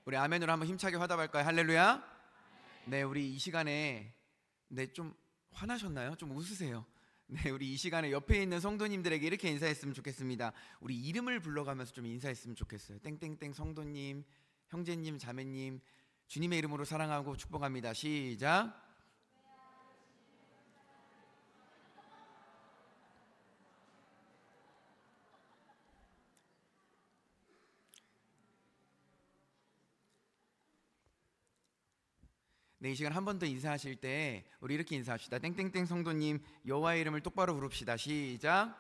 우리 아멘으로 한번 힘차게 화답할까요? 할렐루야. 네, 우리 이 시간에 좀 화나셨나요? 좀 웃으세요. 네, 우리 이 시간에 옆에 있는 성도님들에게 이렇게 인사했으면 좋겠습니다. 우리 이름을 불러가면서 좀 인사했으면 좋겠어요. 땡땡땡 성도님, 형제님, 자매님, 주님의 이름으로 사랑하고 축복합니다. 시작. 네, 이 시간 한 번 더 인사하실 때 우리 이렇게 인사합시다. 땡땡땡 성도님, 여호와의 이름을 똑바로 부릅시다. 시작.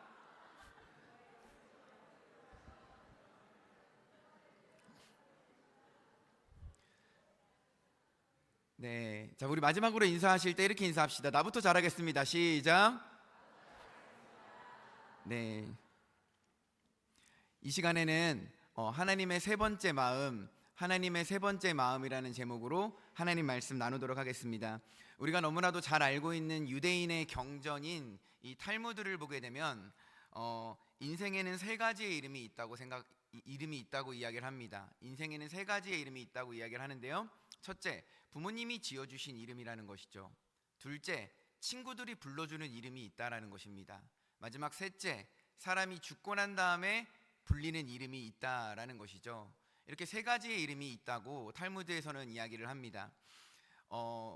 네, 자, 우리 마지막으로 인사하실 때 이렇게 인사합시다. 나부터 잘하겠습니다. 시작. 네, 이 시간에는 하나님의 세 번째 마음, 하나님의 세 번째 마음이라는 제목으로 하나님 말씀 나누도록 하겠습니다. 우리가 너무나도 잘 알고 있는 유대인의 경전인 이 탈무드를 보게 되면 인생에는 세 가지의 이름이 있다고 이야기를 합니다. 인생에는 세 가지의 이름이 있다고 이야기를 하는데요. 첫째, 부모님이 지어주신 이름이라는 것이죠. 둘째, 친구들이 불러주는 이름이 있다라는 것입니다. 마지막 셋째, 사람이 죽고 난 다음에 불리는 이름이 있다라는 것이죠. 이렇게 세 가지의 이름이 있다고 탈무드에서는 이야기를 합니다.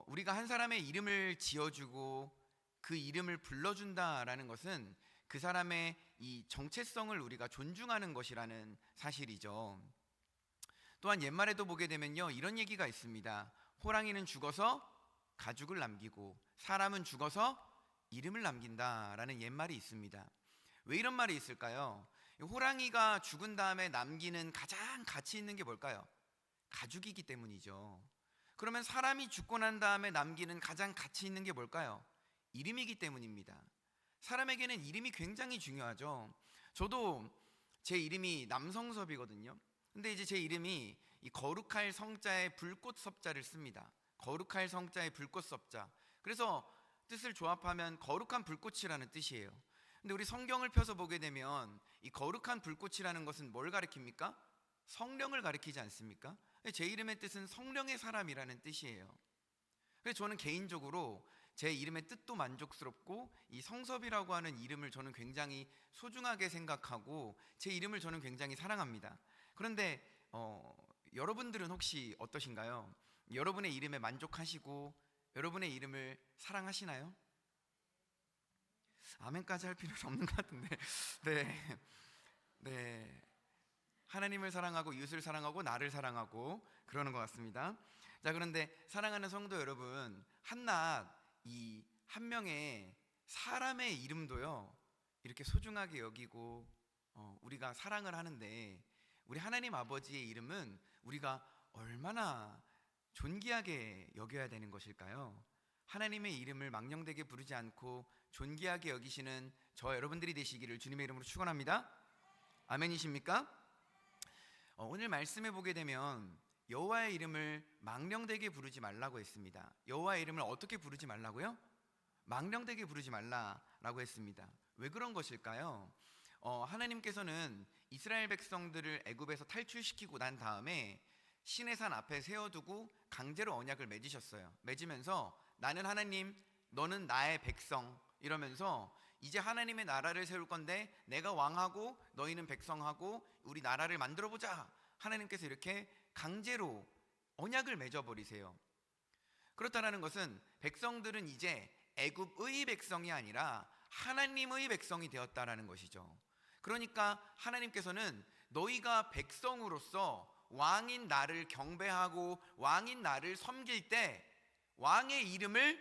우리가 한 사람의 이름을 지어주고 그 이름을 불러준다라는 것은 그 사람의 이 정체성을 우리가 존중하는 것이라는 사실이죠. 또한 옛말에도 보게 되면요, 이런 얘기가 있습니다. 호랑이는 죽어서 가죽을 남기고 사람은 죽어서 이름을 남긴다라는 옛말이 있습니다. 왜 이런 말이 있을까요? 호랑이가 죽은 다음에 남기는 가장 가치 있는 게 뭘까요? 가죽이기 때문이죠. 그러면 사람이 죽고 난 다음에 남기는 가장 가치 있는 게 뭘까요? 이름이기 때문입니다. 사람에게는 이름이 굉장히 중요하죠. 저도 제 이름이 남성섭이거든요. 근데 이제 제 이름이 이 거룩할 성자에 불꽃 섭자를 씁니다. 거룩할 성자에 불꽃 섭자. 그래서 뜻을 조합하면 거룩한 불꽃이라는 뜻이에요. 근데 우리 성경을 펴서 보게 되면 이 거룩한 불꽃이라는 것은 뭘 가리킵니까? 성령을 가리키지 않습니까? 제 이름의 뜻은 성령의 사람이라는 뜻이에요. 그래서 저는 개인적으로 제 이름의 뜻도 만족스럽고 이 성섭이라고 하는 이름을 저는 굉장히 소중하게 생각하고 제 이름을 저는 굉장히 사랑합니다. 그런데 여러분들은 혹시 어떠신가요? 여러분의 이름에 만족하시고 여러분의 이름을 사랑하시나요? 아멘까지 할 필요는 없는 것 같은데 네, 하나님을 사랑하고 이웃을 사랑하고 나를 사랑하고 그러는 것 같습니다. 자, 그런데 사랑하는 성도 여러분, 한낱 이 한 명의 사람의 이름도요 이렇게 소중하게 여기고 우리가 사랑을 하는데 우리 하나님 아버지의 이름은 우리가 얼마나 존귀하게 여겨야 되는 것일까요? 하나님의 이름을 망령되게 부르지 않고 존귀하게 여기시는 저 여러분들이 되시기를 주님의 이름으로 축원합니다. 아멘이십니까? 오늘 말씀해 보게 되면 여호와의 이름을 망령되게 부르지 말라고 했습니다. 여호와의 이름을 어떻게 부르지 말라고요? 망령되게 부르지 말라라고 했습니다. 왜 그런 것일까요? 하나님께서는 이스라엘 백성들을 애굽에서 탈출시키고 난 다음에 시내산 앞에 세워두고 강제로 언약을 맺으셨어요. 맺으면서 나는 하나님, 너는 나의 백성 이러면서 이제 하나님의 나라를 세울 건데 내가 왕하고 너희는 백성하고 우리 나라를 만들어보자. 하나님께서 이렇게 강제로 언약을 맺어버리세요. 그렇다는 것은 백성들은 이제 애굽의 백성이 아니라 하나님의 백성이 되었다라는 것이죠. 그러니까 하나님께서는 너희가 백성으로서 왕인 나를 경배하고 왕인 나를 섬길 때 왕의 이름을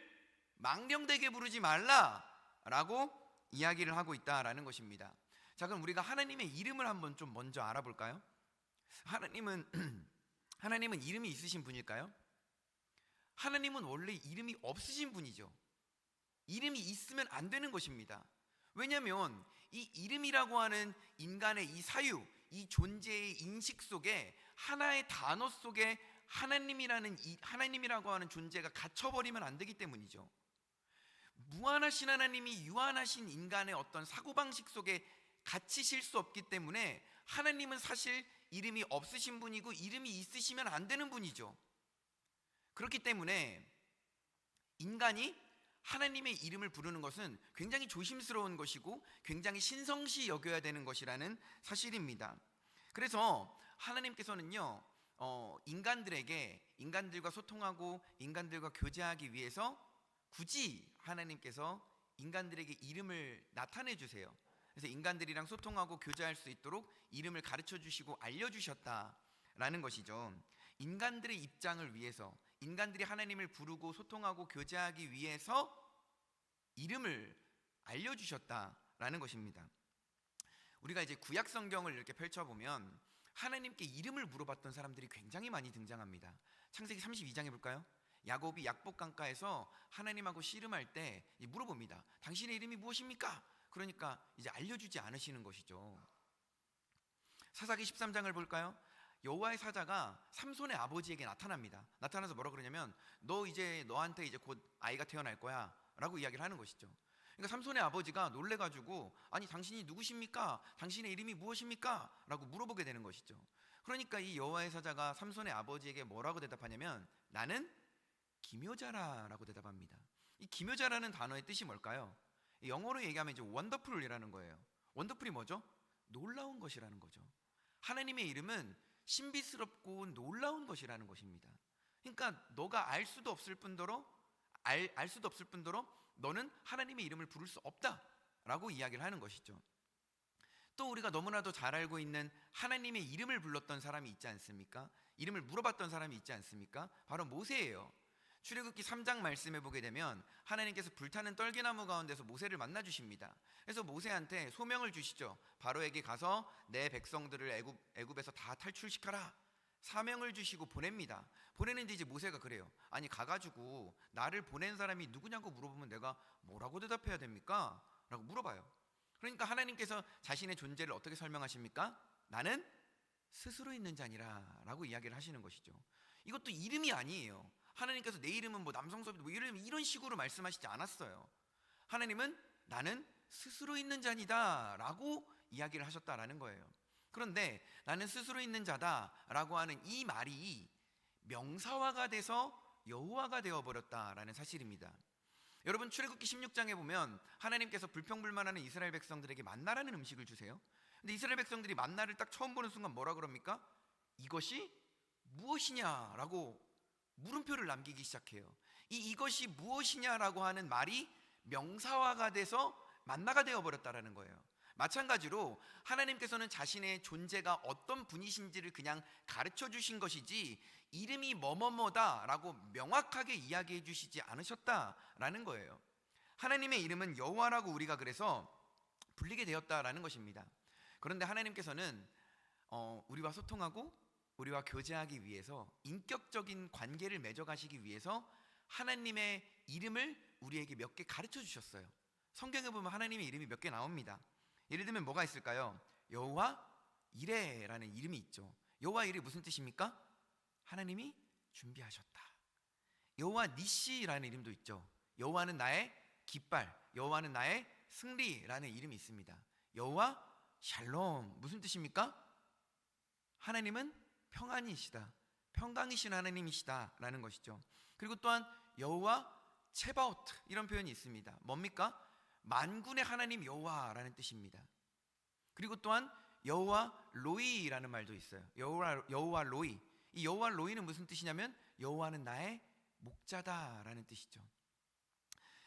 망령되게 부르지 말라라고 이야기를 하고 있다라는 것입니다. 자, 그럼 우리가 하나님의 이름을 한번 좀 먼저 알아볼까요? 하나님은 이름이 있으신 분일까요? 하나님은 원래 이름이 없으신 분이죠. 이름이 있으면 안 되는 것입니다. 왜냐하면 이 이름이라고 하는 인간의 이 사유, 이 존재의 인식 속에 하나의 단어 속에 하나님이라고 하는 존재가 갇혀버리면 안 되기 때문이죠. 무한하신 하나님이 유한하신 인간의 어떤 사고방식 속에 갇히실 수 없기 때문에 하나님은 사실 이름이 없으신 분이고 이름이 있으시면 안 되는 분이죠. 그렇기 때문에 인간이 하나님의 이름을 부르는 것은 굉장히 조심스러운 것이고 굉장히 신성시 여겨야 되는 것이라는 사실입니다. 그래서 하나님께서는요, 인간들과 소통하고 인간들과 교제하기 위해서 굳이 하나님께서 인간들에게 이름을 나타내 주세요. 그래서 인간들이랑 소통하고 교제할 수 있도록 이름을 가르쳐 주시고 알려주셨다라는 것이죠. 인간들의 입장을 위해서, 인간들이 하나님을 부르고 소통하고 교제하기 위해서 이름을 알려주셨다라는 것입니다. 우리가 이제 구약 성경을 이렇게 펼쳐보면 하나님께 이름을 물어봤던 사람들이 굉장히 많이 등장합니다. 창세기 32장에 볼까요? 야곱이 약복 강가에서 하나님하고 씨름할 때 물어봅니다. 당신의 이름이 무엇입니까? 그러니까 이제 알려주지 않으시는 것이죠. 사사기 13장을 볼까요? 여호와의 사자가 삼손의 아버지에게 나타납니다. 나타나서 뭐라 그러냐면 너한테 이제 곧 아이가 태어날 거야 라고 이야기를 하는 것이죠. 그러니까 삼손의 아버지가 놀래가지고 아니 당신이 누구십니까? 당신의 이름이 무엇입니까? 라고 물어보게 되는 것이죠. 그러니까 이 여호와의 사자가 삼손의 아버지에게 뭐라고 대답하냐면 나는 기묘자라 라고 대답합니다. 이 기묘자라는 단어의 뜻이 뭘까요? 영어로 얘기하면 이제 원더풀이라는 거예요. 원더풀이 뭐죠? 놀라운 것이라는 거죠. 하나님의 이름은 신비스럽고 놀라운 것이라는 것입니다. 그러니까 너가 알 수도 없을 뿐더러 너는 하나님의 이름을 부를 수 없다라고 이야기를 하는 것이죠. 또 우리가 너무나도 잘 알고 있는 하나님의 이름을 불렀던 사람이 있지 않습니까? 이름을 물어봤던 사람이 있지 않습니까? 바로 모세예요. 출애굽기 3장 말씀에 보게 되면 하나님께서 불타는 떨기나무 가운데서 모세를 만나 주십니다. 그래서 모세한테 소명을 주시죠. 바로에게 가서 내 백성들을 애굽에서 다 탈출시켜라. 사명을 주시고 보냅니다. 보내는데 이제 모세가 그래요. 아니 가가지고 나를 보낸 사람이 누구냐고 물어보면 내가 뭐라고 대답해야 됩니까? 라고 물어봐요. 그러니까 하나님께서 자신의 존재를 어떻게 설명하십니까? 나는 스스로 있는 자니라 라고 이야기를 하시는 것이죠. 이것도 이름이 아니에요. 하나님께서 내 이름은 뭐 남성섭이 뭐 이런 식으로 말씀하시지 않았어요. 하나님은 나는 스스로 있는 자니다 라고 이야기를 하셨다라는 거예요. 그런데 나는 스스로 있는 자다 라고 하는 이 말이 명사화가 돼서 여호와가 되어버렸다라는 사실입니다. 여러분 출애굽기 16장에 보면 하나님께서 불평불만하는 이스라엘 백성들에게 만나라는 음식을 주세요. 근데 이스라엘 백성들이 만나를 딱 처음 보는 순간 뭐라 그럽니까? 이것이 무엇이냐라고 물음표를 남기기 시작해요. 이것이 무엇이냐라고 하는 말이 명사화가 돼서 만나가 되어버렸다라는 거예요. 마찬가지로 하나님께서는 자신의 존재가 어떤 분이신지를 그냥 가르쳐 주신 것이지 이름이 뭐뭐뭐다라고 명확하게 이야기해 주시지 않으셨다라는 거예요. 하나님의 이름은 여호와라고 우리가 그래서 불리게 되었다라는 것입니다. 그런데 하나님께서는 우리와 소통하고 우리와 교제하기 위해서 인격적인 관계를 맺어가시기 위해서 하나님의 이름을 우리에게 몇 개 가르쳐 주셨어요. 성경에 보면 하나님의 이름이 몇 개 나옵니다. 예를 들면 뭐가 있을까요? 여호와 이레라는 이름이 있죠. 여호와 이레 무슨 뜻입니까? 하나님이 준비하셨다. 여호와 니시라는 이름도 있죠. 여호와는 나의 깃발, 여호와는 나의 승리라는 이름이 있습니다. 여호와 샬롬 무슨 뜻입니까? 하나님은 평안이시다, 평강이신 하나님이시다 라는 것이죠. 그리고 또한 여호와 체바오트 이런 표현이 있습니다. 뭡니까? 만군의 하나님 여호와라는 뜻입니다. 그리고 또한 여호와 로이라는 말도 있어요. 여호와 로이. 이 여호와 로이는 무슨 뜻이냐면 여호와는 나의 목자다라는 뜻이죠.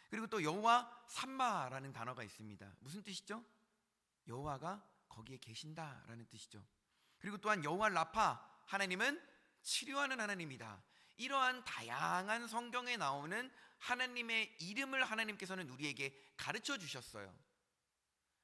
그리고 또 여호와 삼마라는 단어가 있습니다. 무슨 뜻이죠? 여호와가 거기에 계신다라는 뜻이죠. 그리고 또한 여호와 라파, 하나님은 치료하는 하나님이다. 이러한 다양한 성경에 나오는 하나님의 이름을 하나님께서는 우리에게 가르쳐 주셨어요.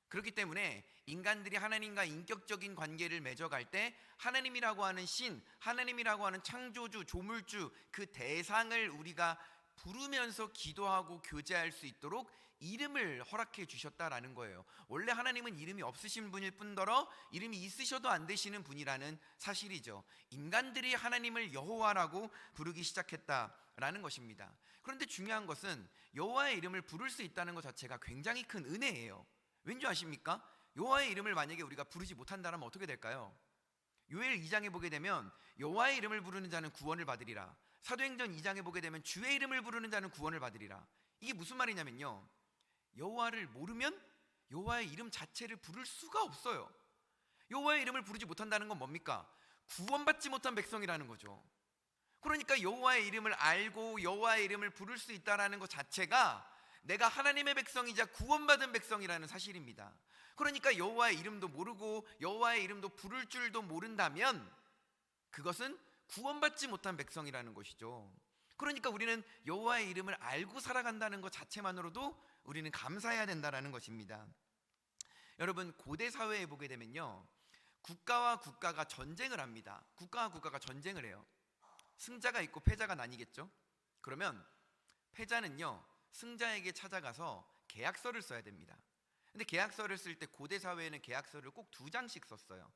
그렇기 때문에 인간들이 하나님과 인격적인 관계를 맺어갈 때 하나님이라고 하는 신, 하나님이라고 하는 창조주, 조물주 그 대상을 우리가 부르면서 기도하고 교제할 수 있도록 이름을 허락해 주셨다라는 거예요. 원래 하나님은 이름이 없으신 분일 뿐더러 이름이 있으셔도 안 되시는 분이라는 사실이죠. 인간들이 하나님을 여호와라고 부르기 시작했다라는 것입니다. 그런데 중요한 것은 여호와의 이름을 부를 수 있다는 것 자체가 굉장히 큰 은혜예요. 왠지 아십니까? 여호와의 이름을 만약에 우리가 부르지 못한다면 어떻게 될까요? 요엘 2장에 보게 되면 여호와의 이름을 부르는 자는 구원을 받으리라. 사도행전 2장에 보게 되면 주의 이름을 부르는 자는 구원을 받으리라. 이게 무슨 말이냐면요, 여호와를 모르면 여호와의 이름 자체를 부를 수가 없어요. 여호와의 이름을 부르지 못한다는 건 뭡니까? 구원받지 못한 백성이라는 거죠. 그러니까 여호와의 이름을 알고 여호와의 이름을 부를 수 있다는 것 자체가 내가 하나님의 백성이자 구원받은 백성이라는 사실입니다. 그러니까 여호와의 이름도 모르고 여호와의 이름도 부를 줄도 모른다면 그것은 구원받지 못한 백성이라는 것이죠. 그러니까 우리는 여호와의 이름을 알고 살아간다는 것 자체만으로도 우리는 감사해야 된다는 것입니다. 여러분, 고대 사회에 보게 되면요, 국가와 국가가 전쟁을 합니다. 국가와 국가가 전쟁을 해요. 승자가 있고 패자가 나뉘겠죠. 그러면 패자는요, 승자에게 찾아가서 계약서를 써야 됩니다. 근데 계약서를 쓸 때 고대 사회에는 계약서를 꼭 2장씩 썼어요.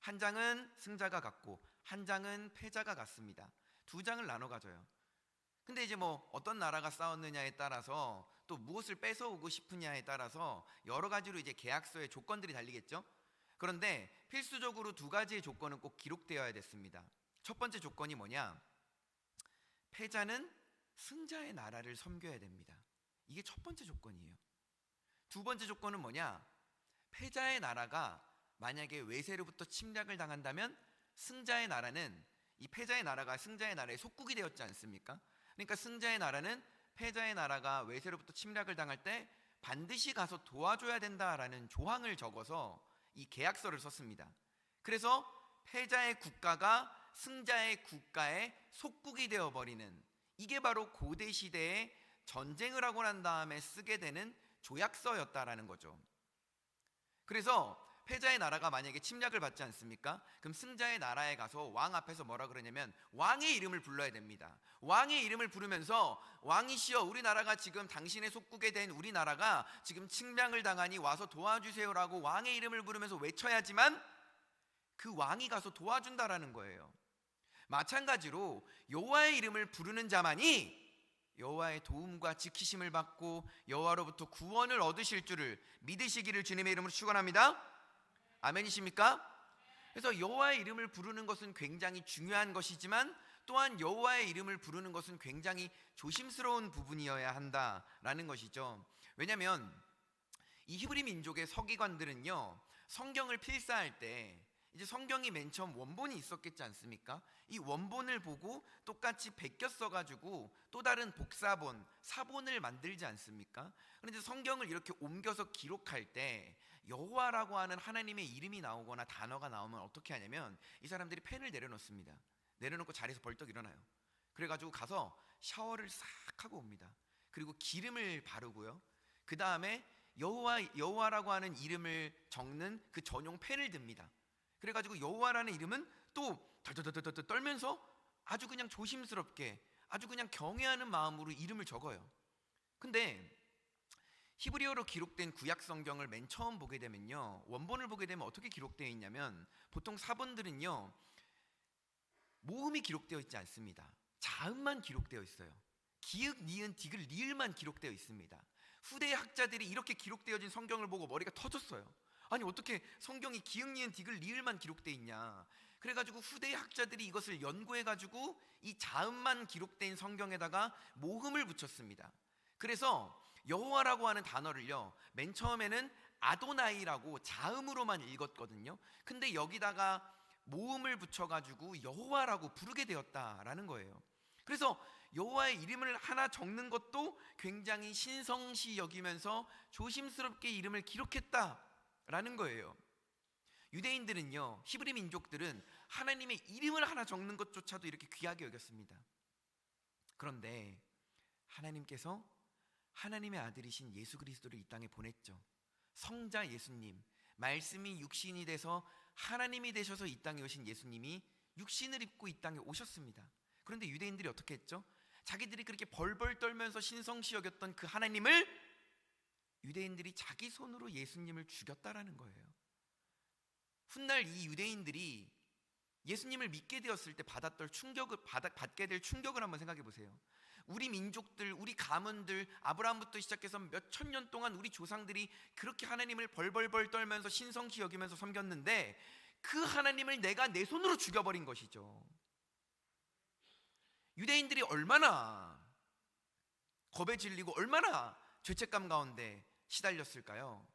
한 장은 승자가 갖고 한 장은 패자가 갖습니다. 2장을 나눠 가져요. 근데 이제 뭐 어떤 나라가 싸웠느냐에 따라서 또 무엇을 뺏어오고 싶으냐에 따라서 여러 가지로 이제 계약서의 조건들이 달리겠죠. 그런데 필수적으로 2가지의 조건은 꼭 기록되어야 됐습니다. 첫 번째 조건이 뭐냐? 패자는 승자의 나라를 섬겨야 됩니다. 이게 첫 번째 조건이에요. 두 번째 조건은 뭐냐? 패자의 나라가 만약에 외세로부터 침략을 당한다면 승자의 나라는, 이 패자의 나라가 승자의 나라의 속국이 되었지 않습니까? 그러니까 승자의 나라는 패자의 나라가 외세로부터 침략을 당할 때 반드시 가서 도와줘야 된다라는 조항을 적어서 이 계약서를 썼습니다. 그래서 패자의 국가가 승자의 국가의 속국이 되어버리는, 이게 바로 고대 시대에 전쟁을 하고 난 다음에 쓰게 되는 조약서였다라는 거죠. 그래서 패자의 나라가 만약에 침략을 받지 않습니까? 그럼 승자의 나라에 가서 왕 앞에서 뭐라 그러냐면 왕의 이름을 불러야 됩니다. 왕의 이름을 부르면서 왕이시여, 우리나라가 지금 당신의 속국에 된 우리나라가 지금 침략을 당하니 와서 도와주세요라고 왕의 이름을 부르면서 외쳐야지만 그 왕이 가서 도와준다라는 거예요. 마찬가지로 여호와의 이름을 부르는 자만이 여호와의 도움과 지키심을 받고 여호와로부터 구원을 얻으실 줄을 믿으시기를 주님의 이름으로 축원합니다. 아멘이십니까? 그래서 여호와의 이름을 부르는 것은 굉장히 중요한 것이지만 또한 여호와의 이름을 부르는 것은 굉장히 조심스러운 부분이어야 한다라는 것이죠. 왜냐하면 이 히브리 민족의 서기관들은요, 성경을 필사할 때 이제 성경이 맨 처음 원본이 있었겠지 않습니까? 이 원본을 보고 똑같이 베껴 써가지고 또 다른 복사본, 사본을 만들지 않습니까? 그런데 성경을 이렇게 옮겨서 기록할 때 여호와라고 하는 하나님의 이름이 나오거나 단어가 나오면 어떻게 하냐면 이 사람들이 펜을 내려놓습니다. 내려놓고 자리에서 벌떡 일어나요. 그래가지고 가서 샤워를 싹 하고 옵니다. 그리고 기름을 바르고요, 그 다음에 여호와라고 하는 이름을 적는 그 전용 펜을 듭니다. 그래가지고 여호와라는 이름은 또 덜덜덜덜 떨면서 아주 그냥 조심스럽게, 아주 그냥 경외하는 마음으로 이름을 적어요. 근데 히브리어로 기록된 구약 성경을 맨 처음 보게 되면요, 원본을 보게 되면 어떻게 기록되어 있냐면 보통 사본들은요, 모음이 기록되어 있지 않습니다. 자음만 기록되어 있어요. 기역, 니은, 디귿, 리을만 기록되어 있습니다. 후대의 학자들이 이렇게 기록되어진 성경을 보고 머리가 터졌어요. 아니, 어떻게 성경이 기역, 니은, 디귿, 리을만 기록되어 있냐. 그래가지고 후대의 학자들이 이것을 연구해가지고 이 자음만 기록된 성경에다가 모음을 붙였습니다. 그래서 여호와라고 하는 단어를요, 맨 처음에는 아도나이라고 자음으로만 읽었거든요. 근데 여기다가 모음을 붙여가지고 여호와라고 부르게 되었다라는 거예요. 그래서 여호와의 이름을 하나 적는 것도 굉장히 신성시 여기면서 조심스럽게 이름을 기록했다라는 거예요. 유대인들은요, 히브리 민족들은 하나님의 이름을 하나 적는 것조차도 이렇게 귀하게 여겼습니다. 그런데 하나님께서 하나님의 아들이신 예수 그리스도를 이 땅에 보냈죠. 성자 예수님, 말씀이 육신이 돼서 하나님이 되셔서 이 땅에 오신 예수님이 육신을 입고 이 땅에 오셨습니다. 그런데 유대인들이 어떻게 했죠? 자기들이 그렇게 벌벌 떨면서 신성시 여겼던 그 하나님을 유대인들이 자기 손으로 예수님을 죽였다라는 거예요. 훗날 이 유대인들이 예수님을 믿게 되었을 때 받게 될 충격을 한번 생각해 보세요. 우리 민족들, 우리 가문들, 아브라함부터 시작해서 몇 천 년 동안 우리 조상들이 그렇게 하나님을 벌벌벌 떨면서 신성시 여기면서 섬겼는데 그 하나님을 내가 내 손으로 죽여버린 것이죠. 유대인들이 얼마나 겁에 질리고 얼마나 죄책감 가운데 시달렸을까요?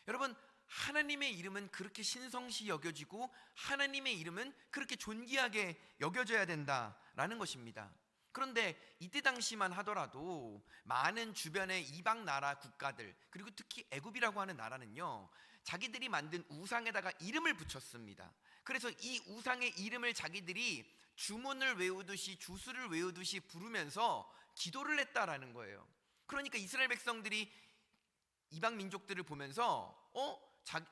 여러분, 하나님의 이름은 그렇게 신성시 여겨지고 하나님의 이름은 그렇게 존귀하게 여겨져야 된다라는 것입니다. 그런데 이때 당시만 하더라도 많은 주변의 이방 나라 국가들, 그리고 특히 애굽이라고 하는 나라는요, 자기들이 만든 우상에다가 이름을 붙였습니다. 그래서 이 우상의 이름을 자기들이 주문을 외우듯이 주수를 외우듯이 부르면서 기도를 했다라는 거예요. 그러니까 이스라엘 백성들이 이방 민족들을 보면서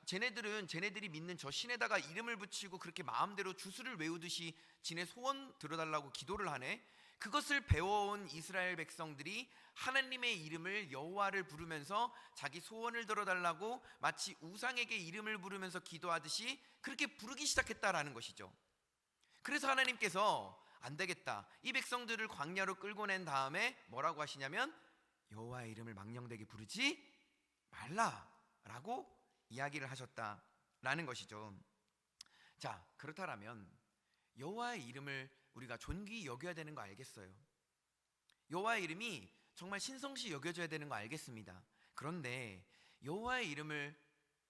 쟤네들이 믿는 저 신에다가 이름을 붙이고 그렇게 마음대로 주수를 외우듯이 지네 소원 들어달라고 기도를 하네. 그것을 배워온 이스라엘 백성들이 하나님의 이름을, 여호와를 부르면서 자기 소원을 들어달라고 마치 우상에게 이름을 부르면서 기도하듯이 그렇게 부르기 시작했다라는 것이죠. 그래서 하나님께서 안 되겠다, 이 백성들을 광야로 끌고 낸 다음에 뭐라고 하시냐면 여호와의 이름을 망령되게 부르지 말라라고 이야기를 하셨다라는 것이죠. 자, 그렇다면 여호와의 이름을 우리가 존귀히 여겨야 되는 거 알겠어요. 여호와의 이름이 정말 신성시 여겨져야 되는 거 알겠습니다. 그런데 여호와의 이름을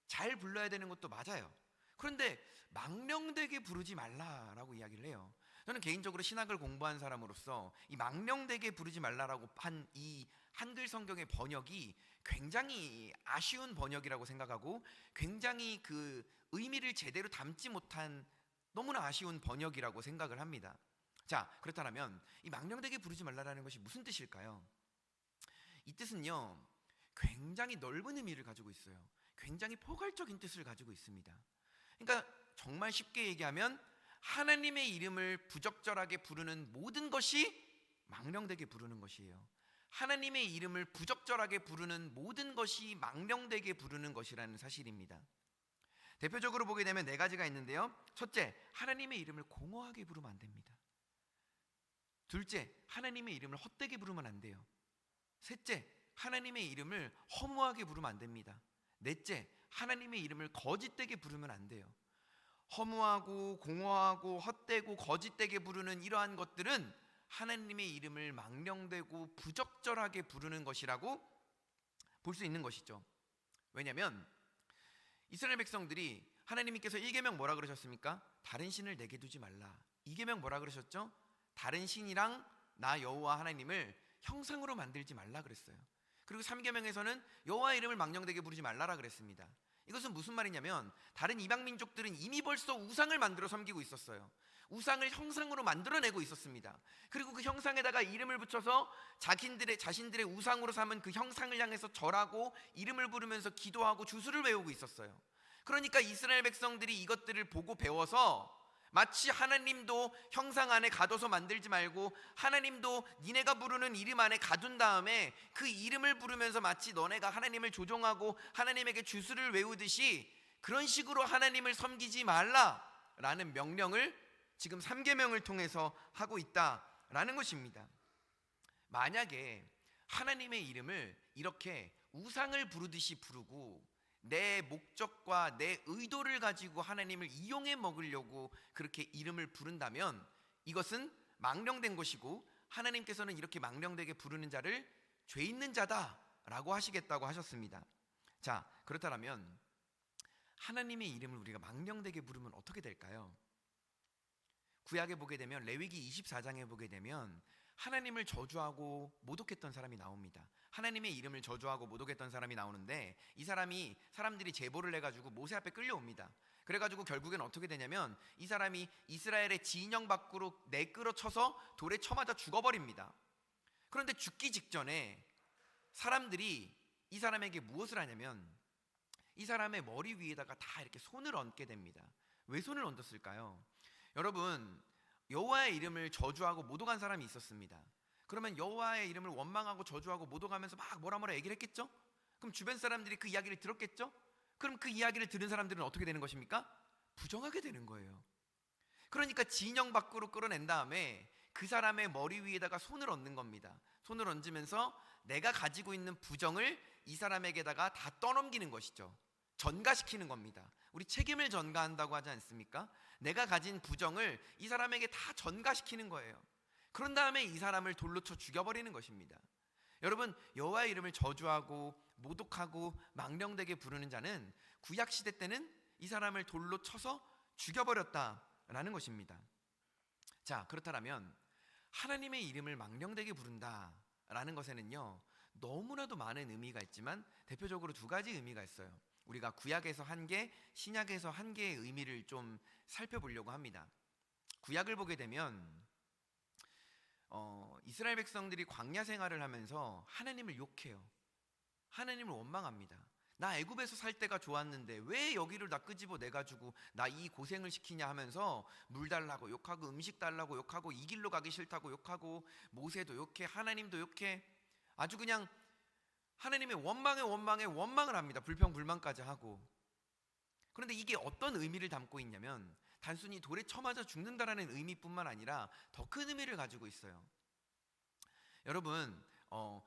잘 불러야 되는 것도 맞아요. 그런데 망령되게 부르지 말라라고 이야기를 해요. 저는 개인적으로 신학을 공부한 사람으로서 이 망령되게 부르지 말라라고 한 이 한글 성경의 번역이 굉장히 아쉬운 번역이라고 생각하고 굉장히 그 의미를 제대로 담지 못한 너무나 아쉬운 번역이라고 생각을 합니다. 자, 그렇다면 이 망령되게 부르지 말라라는 것이 무슨 뜻일까요? 이 뜻은요, 굉장히 넓은 의미를 가지고 있어요. 굉장히 포괄적인 뜻을 가지고 있습니다. 그러니까 정말 쉽게 얘기하면 하나님의 이름을 부적절하게 부르는 모든 것이 망령되게 부르는 것이에요. 하나님의 이름을 부적절하게 부르는 모든 것이 망령되게 부르는 것이라는 사실입니다. 대표적으로 보게 되면 네 가지가 있는데요. 첫째, 하나님의 이름을 공허하게 부르면 안 됩니다. 둘째, 하나님의 이름을 헛되게 부르면 안 돼요. 셋째, 하나님의 이름을 허무하게 부르면 안 됩니다. 넷째, 하나님의 이름을 거짓되게 부르면 안 돼요. 허무하고 공허하고 헛되고 거짓되게 부르는 이러한 것들은 하나님의 이름을 망령되고 부적절하게 부르는 것이라고 볼 수 있는 것이죠. 왜냐하면 이스라엘 백성들이 하나님께서 1계명 뭐라 그러셨습니까? 다른 신을 내게 두지 말라. 2계명 뭐라 그러셨죠? 다른 신이랑 나 여호와 하나님을 형상으로 만들지 말라 그랬어요. 그리고 3계명에서는 여호와의 이름을 망령되게 부르지 말라라 그랬습니다. 이것은 무슨 말이냐면 다른 이방 민족들은 이미 벌써 우상을 만들어 섬기고 있었어요. 우상을 형상으로 만들어내고 있었습니다. 그리고 그 형상에다가 이름을 붙여서 자신들의 우상으로 삼은 그 형상을 향해서 절하고 이름을 부르면서 기도하고 주수를 외우고 있었어요. 그러니까 이스라엘 백성들이 이것들을 보고 배워서 마치 하나님도 형상 안에 가둬서 만들지 말고 하나님도 니네가 부르는 이름 안에 가둔 다음에 그 이름을 부르면서 마치 너네가 하나님을 조종하고 하나님에게 주수를 외우듯이 그런 식으로 하나님을 섬기지 말라라는 명령을 지금 3계명을 통해서 하고 있다라는 것입니다. 만약에 하나님의 이름을 이렇게 우상을 부르듯이 부르고 내 목적과 내 의도를 가지고 하나님을 이용해 먹으려고 그렇게 이름을 부른다면 이것은 망령된 것이고 하나님께서는 이렇게 망령되게 부르는 자를 죄 있는 자다라고 하시겠다고 하셨습니다. 자, 그렇다면 하나님의 이름을 우리가 망령되게 부르면 어떻게 될까요? 구약에 보게 되면 레위기 24장에 보게 되면 하나님을 저주하고 모독했던 사람이 나옵니다. 하나님의 이름을 저주하고 모독했던 사람이 나오는데 이 사람들이 제보를 해가지고 모세 앞에 끌려옵니다. 그래가지고 결국엔 어떻게 되냐면 이 사람이 이스라엘의 진영 밖으로 내끌어쳐서 돌에 쳐맞아 죽어버립니다. 그런데 죽기 직전에 사람들이 이 사람에게 무엇을 하냐면 이 사람의 머리 위에다가 다 이렇게 손을 얹게 됩니다. 왜 손을 얹었을까요? 여러분, 여호와의 이름을 저주하고 모독한 사람이 있었습니다. 그러면 여호와의 이름을 원망하고 저주하고 모독하면서 막 뭐라 얘기를 했겠죠? 그럼 주변 사람들이 그 이야기를 들었겠죠? 그럼 그 이야기를 들은 사람들은 어떻게 되는 것입니까? 부정하게 되는 거예요. 그러니까 진영 밖으로 끌어낸 다음에 그 사람의 머리 위에다가 손을 얹는 겁니다. 손을 얹으면서 내가 가지고 있는 부정을 이 사람에게다가 다 떠넘기는 것이죠. 전가시키는 겁니다. 우리 책임을 전가한다고 하지 않습니까? 내가 가진 부정을 이 사람에게 다 전가시키는 거예요. 그런 다음에 이 사람을 돌로 쳐 죽여버리는 것입니다. 여러분, 여호와의 이름을 저주하고 모독하고 망령되게 부르는 자는 구약 시대 때는 이 사람을 돌로 쳐서 죽여버렸다라는 것입니다. 자, 그렇다면 하나님의 이름을 망령되게 부른다라는 것에는요, 너무나도 많은 의미가 있지만 대표적으로 두 가지 의미가 있어요. 우리가 구약에서 한 개, 신약에서 한 개의 의미를 좀 살펴보려고 합니다. 구약을 보게 되면 이스라엘 백성들이 광야 생활을 하면서 하나님을 욕해요. 하나님을 원망합니다. 나 애굽에서 살 때가 좋았는데 왜 여기를 다 끄집어 내가지고 나 이 고생을 시키냐 하면서 물 달라고 욕하고 음식 달라고 욕하고 이 길로 가기 싫다고 욕하고 모세도 욕해, 하나님도 욕해. 아주 그냥 하나님의 원망을 합니다. 불평불만까지 하고. 그런데 이게 어떤 의미를 담고 있냐면 단순히 돌에 쳐맞아 죽는다라는 의미뿐만 아니라 더 큰 의미를 가지고 있어요. 여러분,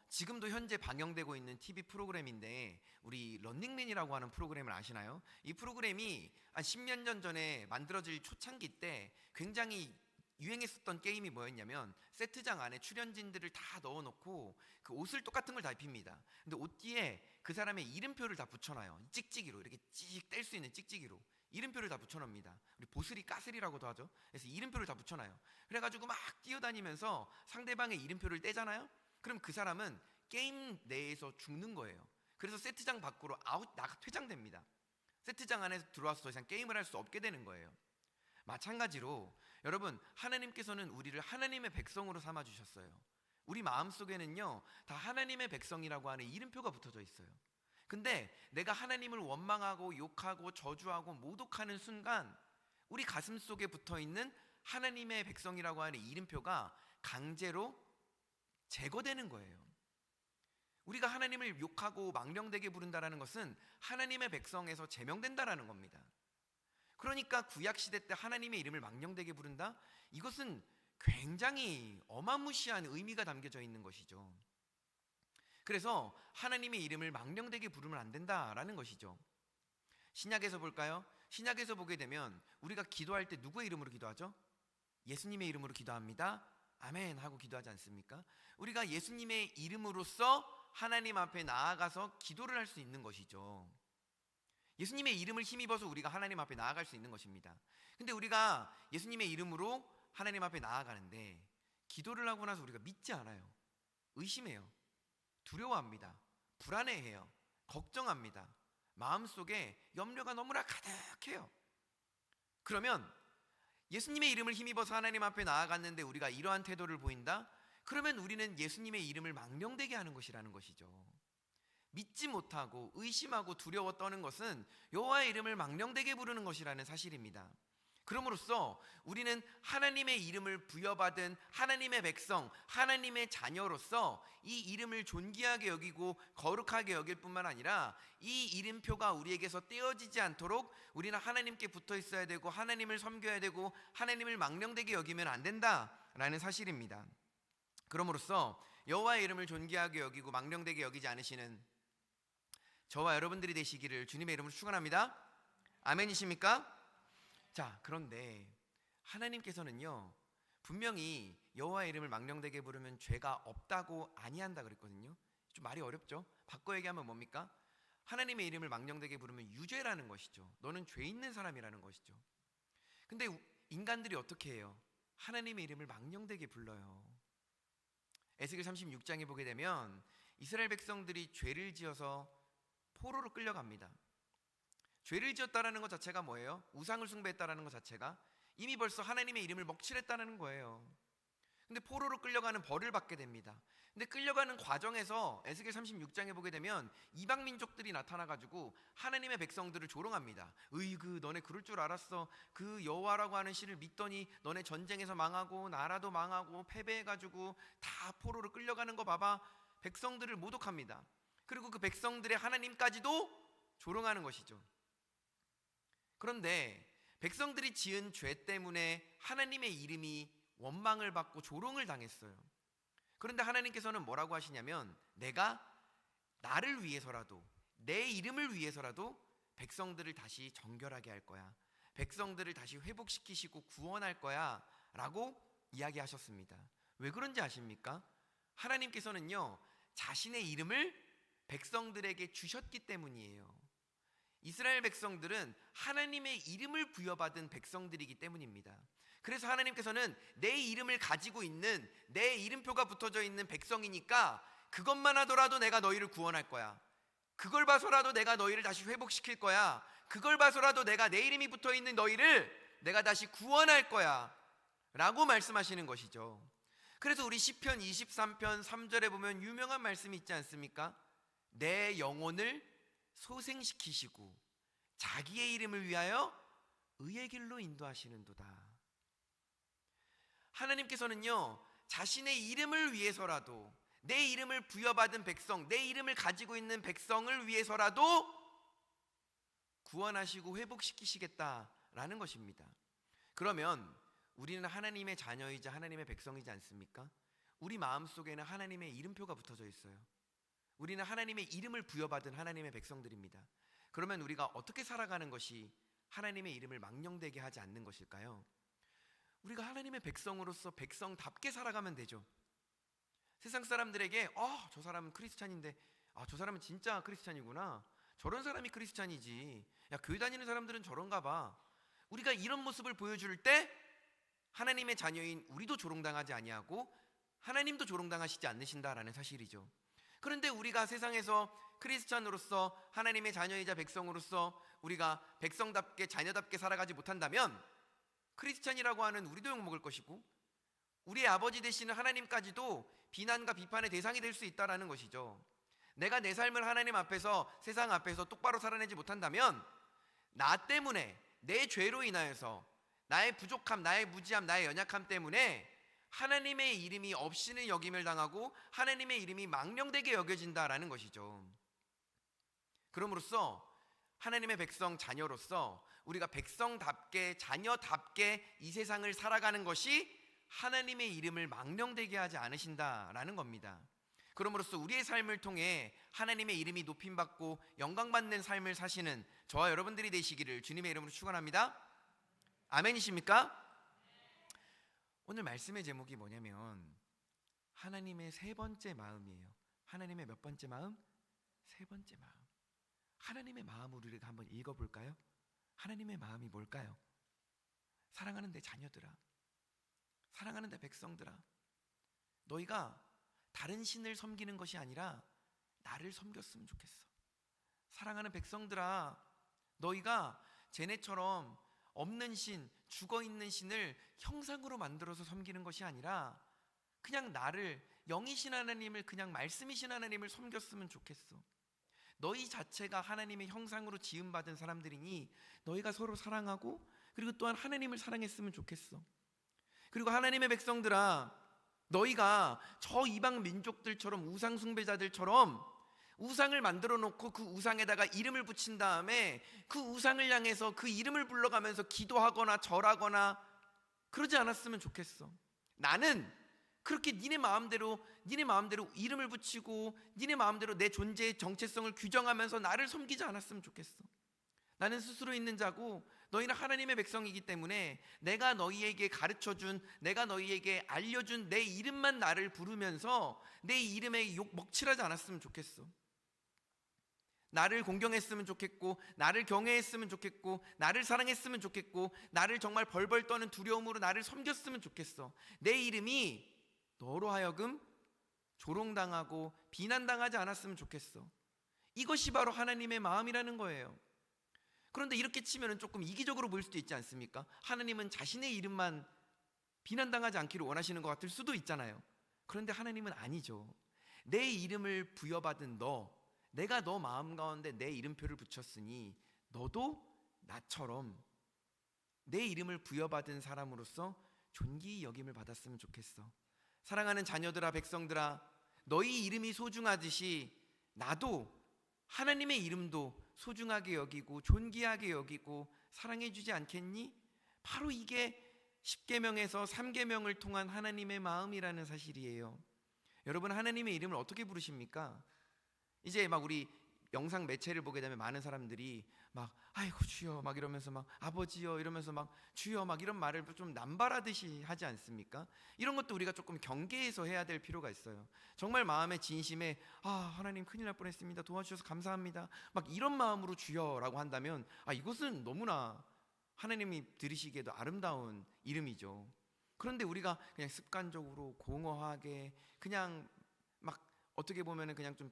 지금도 현재 방영되고 있는 TV 프로그램인데 우리 런닝맨이라고 하는 프로그램을 아시나요? 이 프로그램이 한 10년 전에 만들어질 초창기 때 굉장히 유행했었던 게임이 뭐였냐면 세트장 안에 출연진들을 다 넣어놓고 그 옷을 똑같은 걸 다 입힙니다. 근데 옷 뒤에 그 사람의 이름표를 다 붙여놔요. 찍찍이로, 이렇게 찍 뗄 수 있는 찍찍이로 이름표를 다 붙여놓습니다. 우리 보슬이 까슬이라고도 하죠. 그래서 이름표를 다 붙여놔요. 그래가지고 막 뛰어다니면서 상대방의 이름표를 떼잖아요. 그럼 그 사람은 게임 내에서 죽는 거예요. 그래서 세트장 밖으로 퇴장됩니다. 세트장 안에 들어와서 더 이상 게임을 할 수 없게 되는 거예요. 마찬가지로 여러분, 하나님께서는 우리를 하나님의 백성으로 삼아 주셨어요. 우리 마음속에는요, 다 하나님의 백성이라고 하는 이름표가 붙어져 있어요. 근데 내가 하나님을 원망하고 욕하고 저주하고 모독하는 순간 우리 가슴 속에 붙어 있는 하나님의 백성이라고 하는 이름표가 강제로 제거되는 거예요. 우리가 하나님을 욕하고 망령되게 부른다는 것은 하나님의 백성에서 제명된다라는 겁니다. 그러니까 구약시대 때 하나님의 이름을 망령되게 부른다? 이것은 굉장히 어마무시한 의미가 담겨져 있는 것이죠. 그래서 하나님의 이름을 망령되게 부르면 안 된다라는 것이죠. 신약에서 볼까요? 신약에서 보게 되면 우리가 기도할 때 누구의 이름으로 기도하죠? 예수님의 이름으로 기도합니다. 아멘 하고 기도하지 않습니까? 우리가 예수님의 이름으로써 하나님 앞에 나아가서 기도를 할 수 있는 것이죠. 예수님의 이름을 힘입어서 우리가 하나님 앞에 나아갈 수 있는 것입니다. 근데 우리가 예수님의 이름으로 하나님 앞에 나아가는데 기도를 하고 나서 우리가 믿지 않아요. 의심해요. 두려워합니다. 불안해해요. 걱정합니다. 마음속에 염려가 너무나 가득해요. 그러면 예수님의 이름을 힘입어서 하나님 앞에 나아갔는데 우리가 이러한 태도를 보인다? 그러면 우리는 예수님의 이름을 망령되게 하는 것이라는 것이죠. 믿지 못하고 의심하고 두려워 떠는 것은 여호와의 이름을 망령되게 부르는 것이라는 사실입니다. 그럼으로써 우리는 하나님의 이름을 부여받은 하나님의 백성, 하나님의 자녀로서 이 이름을 존귀하게 여기고 거룩하게 여길 뿐만 아니라 이 이름표가 우리에게서 떼어지지 않도록 우리는 하나님께 붙어 있어야 되고 하나님을 섬겨야 되고 하나님을 망령되게 여기면 안 된다라는 사실입니다. 그럼으로써 여호와의 이름을 존귀하게 여기고 망령되게 여기지 않으시는 저와 여러분들이 되시기를 주님의 이름으로 축원합니다. 아멘이십니까? 자, 그런데 하나님께서는요, 분명히 여호와의 이름을 망령되게 부르면 죄가 없다고 아니한다 그랬거든요. 좀 말이 어렵죠? 바꿔 얘기하면 뭡니까? 하나님의 이름을 망령되게 부르면 유죄라는 것이죠. 너는 죄 있는 사람이라는 것이죠. 근데 인간들이 어떻게 해요? 하나님의 이름을 망령되게 불러요. 에스겔 36장에 보게 되면 이스라엘 백성들이 죄를 지어서 포로로 끌려갑니다. 죄를 지었다라는 것 자체가 뭐예요? 우상을 숭배했다라는 것 자체가 이미 벌써 하나님의 이름을 먹칠했다는 거예요. 근데 포로로 끌려가는 벌을 받게 됩니다. 근데 끌려가는 과정에서 에스겔 36장에 보게 되면 이방 민족들이 나타나가지고 하나님의 백성들을 조롱합니다. 으이그 너네 그럴 줄 알았어. 그 여호와라고 하는 신을 믿더니 너네 전쟁에서 망하고 나라도 망하고 패배해가지고 다 포로로 끌려가는 거 봐봐. 백성들을 모독합니다. 그리고 그 백성들의 하나님까지도 조롱하는 것이죠. 그런데 백성들이 지은 죄 때문에 하나님의 이름이 원망을 받고 조롱을 당했어요. 그런데 하나님께서는 뭐라고 하시냐면 내가 나를 위해서라도 내 이름을 위해서라도 백성들을 다시 정결하게 할 거야. 백성들을 다시 회복시키시고 구원할 거야 라고 이야기하셨습니다. 왜 그런지 아십니까? 하나님께서는요, 자신의 이름을 백성들에게 주셨기 때문이에요. 이스라엘 백성들은 하나님의 이름을 부여받은 백성들이기 때문입니다. 그래서 하나님께서는 내 이름을 가지고 있는, 내 이름표가 붙어져 있는 백성이니까 그것만 하더라도 내가 너희를 구원할 거야. 그걸 봐서라도 내가 너희를 다시 회복시킬 거야. 그걸 봐서라도 내가 내 이름이 붙어 있는 너희를 내가 다시 구원할 거야 라고 말씀하시는 것이죠. 그래서 우리 시편 23편 3절에 보면 유명한 말씀이 있지 않습니까? 내 영혼을 소생시키시고 자기의 이름을 위하여 의의 길로 인도하시는도다. 하나님께서는요, 자신의 이름을 위해서라도, 내 이름을 부여받은 백성, 내 이름을 가지고 있는 백성을 위해서라도 구원하시고 회복시키시겠다라는 것입니다. 그러면 우리는 하나님의 자녀이자 하나님의 백성이지 않습니까? 우리 마음속에는 하나님의 이름표가 붙어져 있어요. 우리는 하나님의 이름을 부여받은 하나님의 백성들입니다. 그러면 우리가 어떻게 살아가는 것이 하나님의 이름을 망령되게 하지 않는 것일까요? 우리가 하나님의 백성으로서 백성답게 살아가면 되죠. 세상 사람들에게 저 사람은 크리스찬인데 저 사람은 진짜 크리스찬이구나, 저런 사람이 크리스찬이지, 야 교회 다니는 사람들은 저런가 봐, 우리가 이런 모습을 보여줄 때 하나님의 자녀인 우리도 조롱당하지 아니하고 하나님도 조롱당하시지 않으신다라는 사실이죠. 그런데 우리가 세상에서 크리스찬으로서 하나님의 자녀이자 백성으로서 우리가 백성답게 자녀답게 살아가지 못한다면 크리스찬이라고 하는 우리도 욕먹을 것이고 우리의 아버지 되시는 하나님까지도 비난과 비판의 대상이 될 수 있다는 것이죠. 내가 내 삶을 하나님 앞에서, 세상 앞에서 똑바로 살아내지 못한다면 나 때문에, 내 죄로 인하여서, 나의 부족함, 나의 무지함, 나의 연약함 때문에 하나님의 이름이 없이는 여김을 당하고 하나님의 이름이 망령되게 여겨진다라는 것이죠. 그럼으로써 하나님의 백성, 자녀로서 우리가 백성답게, 자녀답게 이 세상을 살아가는 것이 하나님의 이름을 망령되게 하지 않으신다라는 겁니다. 그럼으로써 우리의 삶을 통해 하나님의 이름이 높임받고 영광받는 삶을 사시는 저와 여러분들이 되시기를 주님의 이름으로 축원합니다. 아멘이십니까? 오늘 말씀의 제목이 뭐냐면 하나님의 세 번째 마음이에요. 하나님의 몇 번째 마음? 세 번째 마음. 하나님의 마음을 우리가 한번 읽어볼까요? 하나님의 마음이 뭘까요? 사랑하는 내 자녀들아, 사랑하는 내 백성들아, 너희가 다른 신을 섬기는 것이 아니라 나를 섬겼으면 좋겠어. 사랑하는 백성들아, 너희가 쟤네처럼 없는 신, 죽어있는 신을 형상으로 만들어서 섬기는 것이 아니라 그냥 나를, 영이신 하나님을, 그냥 말씀이신 하나님을 섬겼으면 좋겠어. 너희 자체가 하나님의 형상으로 지음받은 사람들이니 너희가 서로 사랑하고 그리고 또한 하나님을 사랑했으면 좋겠어. 그리고 하나님의 백성들아, 너희가 저 이방 민족들처럼, 우상 숭배자들처럼 우상을 만들어 놓고 그 우상에다가 이름을 붙인 다음에 그 우상을 향해서 그 이름을 불러가면서 기도하거나 절하거나 그러지 않았으면 좋겠어. 나는 그렇게 니네 마음대로 이름을 붙이고 니네 마음대로 내 존재의 정체성을 규정하면서 나를 섬기지 않았으면 좋겠어. 나는 스스로 있는 자고 너희는 하나님의 백성이기 때문에 내가 너희에게 가르쳐준, 내가 너희에게 알려준 내 이름만 나를 부르면서 내 이름에 욕 먹칠하지 않았으면 좋겠어. 나를 공경했으면 좋겠고, 나를 경외했으면 좋겠고, 나를 사랑했으면 좋겠고, 나를 정말 벌벌 떠는 두려움으로 나를 섬겼으면 좋겠어. 내 이름이 너로 하여금 조롱당하고 비난당하지 않았으면 좋겠어. 이것이 바로 하나님의 마음이라는 거예요. 그런데 이렇게 치면 조금 이기적으로 보일 수도 있지 않습니까? 하나님은 자신의 이름만 비난당하지 않기를 원하시는 것 같을 수도 있잖아요. 그런데 하나님은 아니죠. 내 이름을 부여받은 너, 내가 너 마음 가운데 내 이름표를 붙였으니 너도 나처럼 내 이름을 부여받은 사람으로서 존귀히 여김을 받았으면 좋겠어. 사랑하는 자녀들아, 백성들아, 너희 이름이 소중하듯이 나도 하나님의 이름도 소중하게 여기고 존귀하게 여기고 사랑해 주지 않겠니? 바로 이게 10계명에서 3계명을 통한 하나님의 마음이라는 사실이에요. 여러분, 하나님의 이름을 어떻게 부르십니까? 이제 막 우리 영상 매체를 보게 되면 많은 사람들이 막 아이고 주여 막 이러면서 막 아버지여 이러면서 막 주여 막 이런 말을 좀 남발하듯이 하지 않습니까? 이런 것도 우리가 조금 경계해서 해야 될 필요가 있어요. 정말 마음의 진심에 하나님 큰일 날 뻔했습니다. 도와주셔서 감사합니다. 막 이런 마음으로 주여라고 한다면 이것은 너무나 하나님이 들으시기에도 아름다운 이름이죠. 그런데 우리가 그냥 습관적으로 공허하게 그냥 막 어떻게 보면은 그냥 좀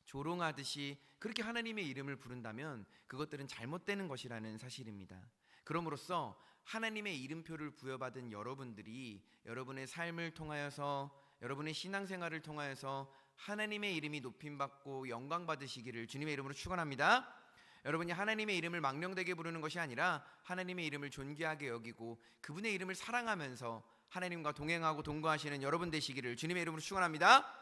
조롱하듯이 그렇게 하나님의 이름을 부른다면 그것들은 잘못되는 것이라는 사실입니다. 그럼으로써 하나님의 이름표를 부여받은 여러분들이 여러분의 삶을 통하여서 여러분의 신앙생활을 통하여서 하나님의 이름이 높임받고 영광받으시기를 주님의 이름으로 축원합니다. 여러분이 하나님의 이름을 망령되게 부르는 것이 아니라 하나님의 이름을 존귀하게 여기고 그분의 이름을 사랑하면서 하나님과 동행하고 동거하시는 여러분 되시기를 주님의 이름으로 축원합니다.